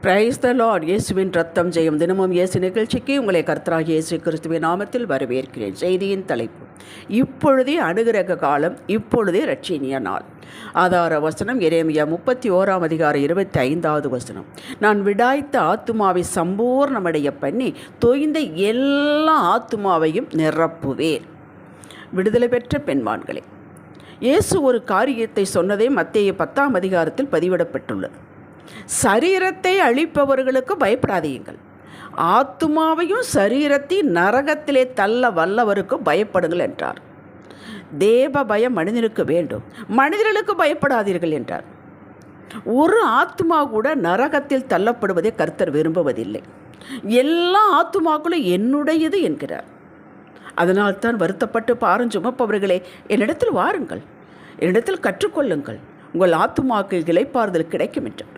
Praise the Lord. இயேசுவின் ரத்தம் ஜெயம். தினமும் இயேசு நிகழ்ச்சிக்கு உங்களை கர்த்தராகிய இயேசு கிறிஸ்துவின் நாமத்தில் வரவேற்கிறேன். செய்தியின் தலைப்பு: இப்பொழுதே அனுகிரக காலம், இப்பொழுதே இரட்சணிய நாள். ஆதார வசனம் எரேமியா 31:25 வசனம். நான் விடாய்த்த ஆத்துமாவை சம்பூர்ணமடைய பண்ணி தொய்ந்த எல்லா ஆத்துமாவையும் நிரப்புவேன். விடுதலை பெற்ற பெண்மான்களே, இயேசு ஒரு காரியத்தை சொன்னதே மத்தேயு 10 பதிவிடப்பட்டுள்ளது. சரீரத்தை அழிப்பவர்களுக்கு பயப்படாதீங்கள், ஆத்துமாவையும் சரீரத்தையும் நரகத்திலே தள்ள வல்லவருக்கு பயப்படுங்கள் என்றார். தேவ பயம் மனிதனுக்கு வேண்டும், மனிதர்களுக்கு பயப்படாதீர்கள் என்றார். ஒரு ஆத்துமா கூட நரகத்தில் தள்ளப்படுவதை கர்த்தர் விரும்புவதில்லை. எல்லா ஆத்துமாக்களும் என்னுடையது என்கிறார். அதனால்தான் வருத்தப்பட்டு பாரம் சுமப்பவர்களே, என்னிடத்தில் வாருங்கள், என்னிடத்தில் கற்றுக்கொள்ளுங்கள், உங்கள் ஆத்துமாக்கு இளைப்பாறுதல் கிடைக்கும் என்றார்.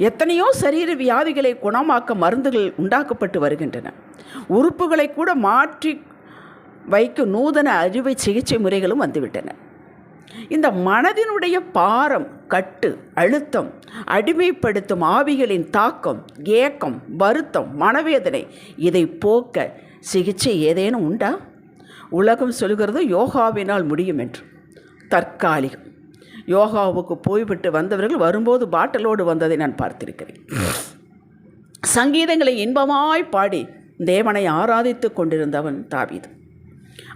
எத்தனையோ சரீர வியாதிகளை குணமாக்க மருந்துகள் உண்டாக்கப்பட்டு வருகின்றன. உறுப்புகளை கூட மாற்றி வைக்கும் நூதன அறுவை சிகிச்சை முறைகளும் வந்துவிட்டன. இந்த மனதினுடைய பாரம், கட்டு, அழுத்தம், அடிமைப்படுத்தும் ஆவிகளின் தாக்கம், ஏக்கம், வருத்தம், மனவேதனை, இதை போக்க சிகிச்சை ஏதேனும் உண்டா? உலகம் சொல்கிறது யோகாவினால் முடியும் என்று. தற்காலிகம். யோகாவுக்கு போய்விட்டு வந்தவர்கள் வரும்போது பாட்டலோடு வந்ததை நான் பார்த்திருக்கிறேன். சங்கீதங்களை இன்பமாய் பாடி தேவனை ஆராதித்து கொண்டிருந்தவன் தாவீது.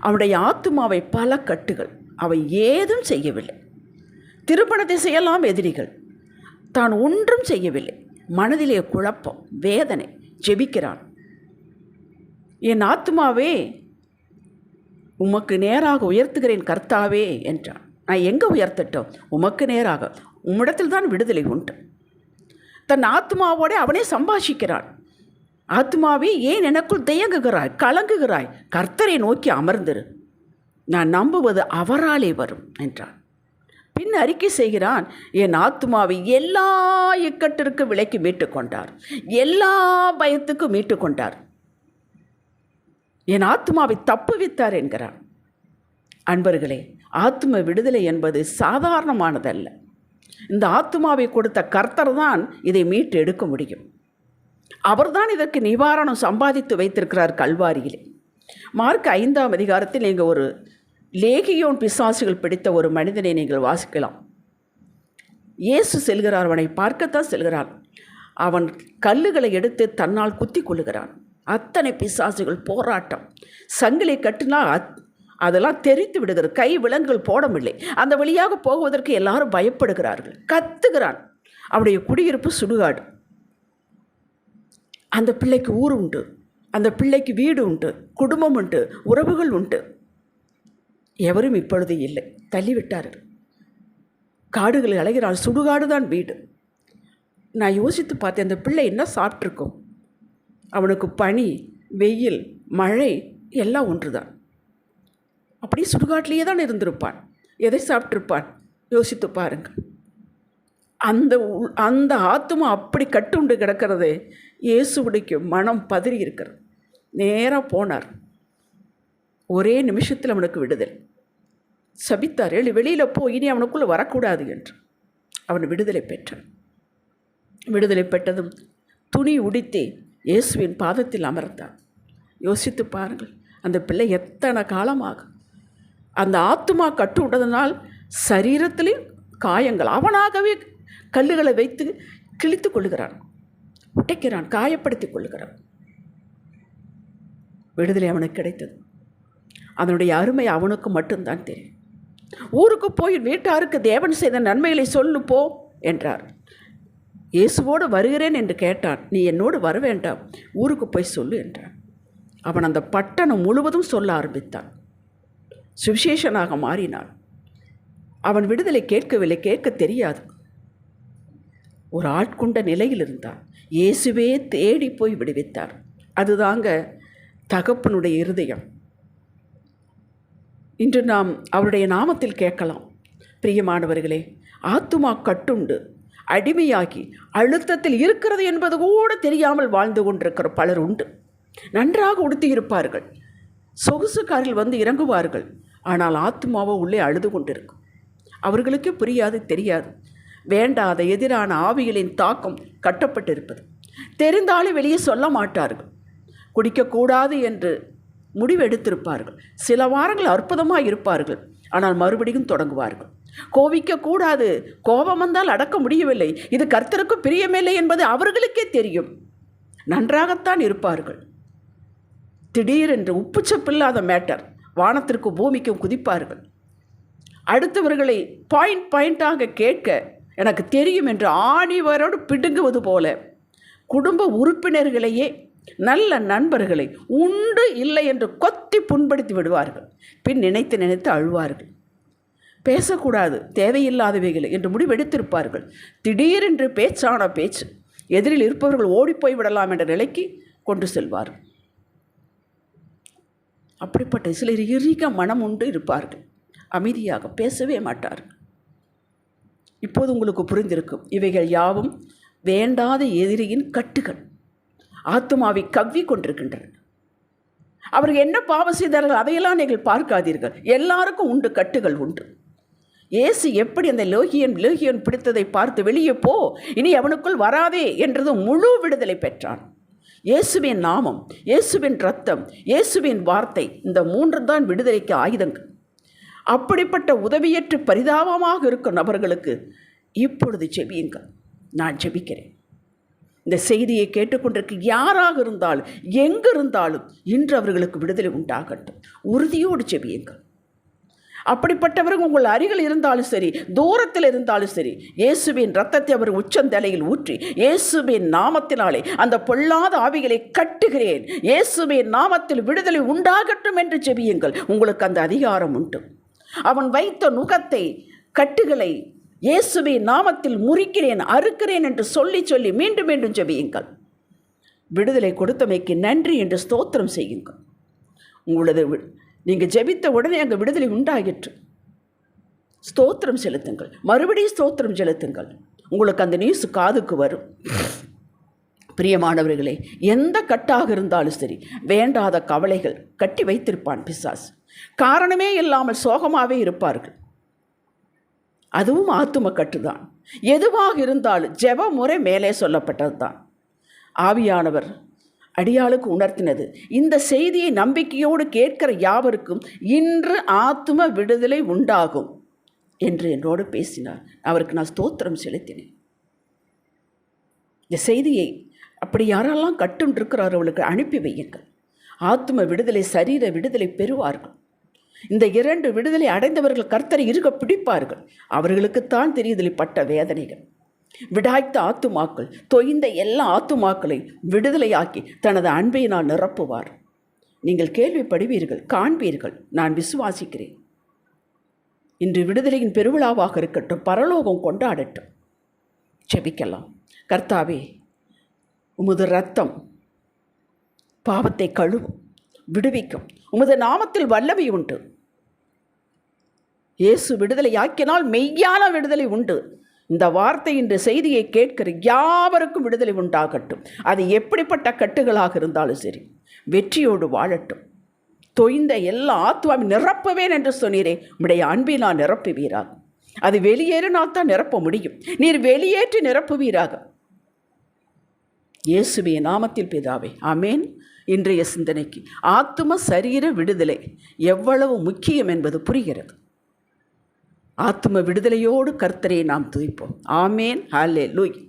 அவனுடைய ஆத்துமாவை பல கட்டுகள், அவை ஏதும் செய்யவில்லை. திருமணத்தை செய்யலாம் எதிரிகள், தான் ஒன்றும் செய்யவில்லை. மனதிலே குழப்பம், வேதனை. ஜெபிக்கிறான். என் ஆத்துமாவே உமக்கு நேராக உயர்த்துகிறேன் கர்த்தாவே என்றான். நான் எங்கே உயர்த்தட்டும்? உமக்கு நேராக, உம்மிடத்தில் தான் விடுதலை உண்டு. தன் ஆத்மாவோடு அவனே சம்பாஷிக்கிறான். ஆத்மாவே, ஏன் எனக்குள் தயங்குகிறாய், கலங்குகிறாய்? கர்த்தரை நோக்கி அமர்ந்திரு, நான் நம்புவது அவராலே வரும் என்றான். பின் அறிக்கை செய்கிறான், என் ஆத்மாவை எல்லா இக்கட்டிற்கு விலைக்கு மீட்டு கொண்டார், எல்லா பயத்துக்கும் மீட்டு கொண்டார், என் ஆத்மாவை தப்புவித்தார் என்கிறான். அன்பர்களே, ஆத்ம விடுதலை என்பது சாதாரணமானதல்ல. இந்த ஆத்மாவை கொடுத்த கர்த்தர் தான் இதை மீட்டு எடுக்க முடியும். அவர்தான் இதற்கு நிவாரணம் சம்பாதித்து வைத்திருக்கிறார் கல்வாரியிலே. மார்க் 5 நீங்கள் ஒரு லேகியோன் பிசாசுகள் பிடித்த ஒரு மனிதனை நீங்கள் வாசிக்கலாம். இயேசு செல்கிறார், அவனை பார்க்கத்தான் செல்கிறான். அவன் கல்லுகளை எடுத்து தன்னால் குத்தி கொள்ளுகிறான். அத்தனை பிசாசுகள் போராட்டம். சங்கிலி கட்டினா அதெல்லாம் தெரித்து விடுகிறது. கை விலங்குகள் போடவில்லை. அந்த வழியாக போகுவதற்கு எல்லாரும் பயப்படுகிறார்கள். கத்துகிறான். அவனுடைய குடியிருப்பு சுடுகாடு. அந்த பிள்ளைக்கு ஊர் உண்டு, அந்த பிள்ளைக்கு வீடு உண்டு, குடும்பம் உண்டு, உறவுகள் உண்டு. எவரும் இப்பொழுது இல்லை, தள்ளிவிட்டார்கள். காடுகளை அலைகிறான். சுடுகாடு தான் வீடு. நான் யோசித்து பார்த்தேன், அந்த பிள்ளை என்ன சாப்பிட்ருக்கும்? அவனுக்கு பனி, வெயில், மழை எல்லாம் ஒன்று தான். அப்படியே சுடுகாட்டிலேயே தான் இருந்திருப்பான். எதை சாப்பிட்ருப்பான்? யோசித்து பாருங்கள். அந்த ஆத்துமா அப்படி கட்டுண்டு கிடக்கிறது. இயேசுவுடைய மனம் பதறி இருக்கிறது. நேராக போனார். ஒரே நிமிஷத்தில் அவனுக்கு விடுதலை. சபித்தார், வெளியில் போ, இனி அவனுக்குள்ளே வரக்கூடாது என்று. அவன் விடுதலை பெற்றான். விடுதலை பெற்றதும் துணி உடித்தே இயேசுவின் பாதத்தில் அமர்ந்தான். யோசித்து பாருங்கள், அந்த பிள்ளை எத்தனை காலமாக அந்த ஆத்துமா கட்டு விட்டதனால் சரீரத்திலையும் காயங்கள். அவனாகவே கல்லுகளை வைத்து கிழித்து கொள்ளுகிறான், உடைக்கிறான், காயப்படுத்தி கொள்ளுகிறான். விடுதலை அவனுக்கு கிடைத்தது. அதனுடைய அருமை அவனுக்கு மட்டும்தான் தெரியும். ஊருக்கு போய் வீட்டாருக்கு தேவன் செய்த நன்மைகளை சொல்லு போ என்றார். இயேசுவோடு வருகிறேன் என்று கேட்டான். நீ என்னோடு வர வேண்டாம், ஊருக்கு போய் சொல்லு என்றான். அவன் அந்த பட்டணம் முழுவதும் சொல்ல ஆரம்பித்தான். சுவிசேஷனாக மாறினான். அவன் விடுதலை கேட்கவில்லை, கேட்க தெரியாது. ஒரு ஆட்கொண்ட நிலையில் இருந்தான். இயேசுவே தேடி போய் விடுவித்தார். அதுதாங்க தகப்பனுடைய இருதயம். இன்று நாம் அவருடைய நாமத்தில் கேட்கலாம். பிரியமானவர்களே, ஆத்துமா கட்டுண்டு அடிமையாகி அழுத்தத்தில் இருக்கிறது என்பது கூட தெரியாமல் வாழ்ந்து கொண்டிருக்கிற பலர் உண்டு. நன்றாக உடுத்தியிருப்பார்கள், சொகுசுக்காரில் வந்து இறங்குவார்கள், ஆனால் ஆத்மாவோ உள்ளே அழுது கொண்டிருக்கும். அவர்களுக்கு புரியாது, தெரியாது. வேண்டாத எதிரான ஆவிகளின் தாக்கம் கட்டப்பட்டிருப்பது. தெரிந்தாலும் வெளியே சொல்ல மாட்டார்கள். குடிக்கக்கூடாது என்று முடிவெடுத்திருப்பார்கள். சில வாரங்கள் அற்புதமாக இருப்பார்கள், ஆனால் மறுபடியும் தொடங்குவார்கள். கோபிக்கக்கூடாது, கோபம் வந்தால் அடக்க முடியவில்லை, இது கர்த்தருக்கு பிரியமில்லை என்பது அவர்களுக்கே தெரியும். நன்றாகத்தான் இருப்பார்கள். திடீரென்று உப்புச்சப்பில்லாத மேட்டர், வானத்திற்கு பூமிக்கும் குதிப்பார்கள். அடுத்தவர்களை பாயிண்டாக கேட்க எனக்கு தெரியும் என்று ஆணிவரோடு பிடுங்குவது போல குடும்ப உறுப்பினர்களையே, நல்ல நண்பர்களை உண்டு இல்லை என்று கொத்தி புண்படுத்தி விடுவார்கள். பின் நினைத்து அழுவார்கள். பேசக்கூடாது தேவையில்லாதவைகளை என்று முடிவெடுத்திருப்பார்கள். திடீரென்று பேச்சான பேச்சு எதிரில் இருப்பவர்கள் ஓடிப்போய் விடலாம் என்ற நிலைக்கு கொண்டு செல்வார்கள். அப்படிப்பட்ட சிலர் இறுக மனம் உண்டு இருப்பார்கள். அமைதியாக பேசவே மாட்டார்கள். இப்போது உங்களுக்கு புரிந்திருக்கும், இவைகள் யாவும் வேண்டாத எதிரியின் கட்டுகள், ஆத்துமாவை கவ்வி கொண்டிருக்கின்றன. அவர்கள் என்ன பாவம் செய்தார்கள் அதையெல்லாம் நீங்கள் பார்க்காதீர்கள். எல்லாருக்கும் உண்டு, கட்டுகள் உண்டு. இயேசு எப்படி அந்த லேகியன் பிடித்ததை பார்த்து வெளியே போ, இனி அவனுக்குள் வராதே என்றது முழு விடுதலை பெற்றான். இயேசுவின் நாமம், இயேசுவின் இரத்தம், இயேசுவின் வார்த்தை, இந்த மூன்று தான் விடுதலைக்கு ஆயுதங்கள். அப்படிப்பட்ட உதவியற்று பரிதாபமாக இருக்கும் நபர்களுக்கு இப்பொழுது ஜெபியுங்கள். நான் ஜெபிக்கிறேன். இந்த செய்தியை கேட்டுக்கொண்டிருக்க யாராக இருந்தாலும் எங்கு இருந்தாலும் இன்று அவர்களுக்கு விடுதலை உண்டாகட்டும். உறுதியோடு ஜெபியுங்கள். அப்படிப்பட்டவர்கள் உங்கள் அருகில் இருந்தாலும் சரி, தூரத்தில் இருந்தாலும் சரி, இயேசுவின் இரத்தத்தை அவர் உச்சந்தலையில் ஊற்றி இயேசுவின் நாமத்தினாலே அந்த பொல்லாத ஆவிகளை கட்டுகிறேன், இயேசுவின் நாமத்தில் விடுதலை உண்டாகட்டும் என்று ஜெபியுங்கள். உங்களுக்கு அந்த அதிகாரம் உண்டு. அவன் வைத்த நுகத்தை, கட்டுகளை இயேசுவின் நாமத்தில் முறிக்கிறேன், அறுக்கிறேன் என்று சொல்லி சொல்லி மீண்டும் மீண்டும் ஜெபியுங்கள். விடுதலை கொடுத்தமைக்கு நன்றி என்று ஸ்தோத்திரம் செய்யுங்கள். உங்களது நீங்கள் ஜெபித்த உடனே அங்கே விடுதலை உண்டாகிற்று. ஸ்தோத்திரம் செலுத்துங்கள், மறுபடியும் ஸ்தோத்திரம் செலுத்துங்கள். உங்களுக்கு அந்த நியூஸ் காதுக்கு வரும். பிரியமானவர்களே, எந்த கட்டாக இருந்தாலும் சரி, வேண்டாத கவலைகள் கட்டி வைத்திருப்பான் பிசாசு. காரணமே இல்லாமல் சோகமாகவே இருப்பார்கள். அதுவும் ஆத்தும கட்டுதான். எதுவாக இருந்தாலும் ஜெப முறை மேலே சொல்லப்பட்டது தான். ஆவியானவர் அடியாளுக்கு உணர்த்தினது, இந்த செய்தியை நம்பிக்கையோடு கேட்கிற யாவருக்கும் இன்று ஆத்தும விடுதலை உண்டாகும் என்று என்னோடு பேசினார். அவருக்கு நான் ஸ்தோத்திரம் செலுத்தினேன். இந்த செய்தியை அப்படி யாரெல்லாம் கட்டுண்டிருக்கிறார் அவளுக்கு அனுப்பி வையுங்கள். ஆத்தும விடுதலை, சரீர விடுதலை பெறுவார்கள். இந்த 2 விடுதலை அடைந்தவர்கள் கர்த்தரை இருக பிடிப்பார்கள். அவர்களுக்குத்தான் தெரியுதலை பட்ட வேதனைகள். விடாய்த்த ஆத்துமாக்கள், தொய்ந்த எல்லா ஆத்துமாக்களை விடுதலையாக்கி தனது அன்பையினால் நிரப்புவார். நீங்கள் கேள்விப்படுவீர்கள், காண்பீர்கள். நான் விசுவாசிக்கிறேன். இன்று விடுதலையின் பெருவிழாவாக இருக்கட்டும், பரலோகம் கொண்டாடட்டும். ஜெபிக்கலாம். கர்த்தாவே, உமது இரத்தம் பாவத்தை கழுவும், விடுவிக்கும். உமது நாமத்தில் வல்லமை உண்டு. இயேசு விடுதலையாக்கினால் மெய்யான விடுதலை உண்டு. இந்த வார்த்தை, இந்த செய்தியை கேட்கிற யாவருக்கும் விடுதலை உண்டாகட்டும். அது எப்படிப்பட்ட கட்டுகளாக இருந்தாலும் சரி, வெற்றியோடு வாழட்டும். தொய்ந்த எல்லா ஆத்மாவை நிரப்புவேன் என்று சொன்னீரே, உம்முடைய அன்பினால் நிரப்புவீராக. அது வெளியேறினால் தான் நிரப்ப முடியும். நீர் வெளியேற்றி நிரப்புவீராக. இயேசுவின் நாமத்தில் பிதாவே, ஆமேன். இன்றைய சிந்தனைக்கு ஆத்தும சரீர விடுதலை எவ்வளவு முக்கியம் என்பது புரிகிறது. ஆத்தும விடுதலையோடு கர்த்தரை நாம் துதிப்போம். ஆமேன். ஹல்லேலூயா.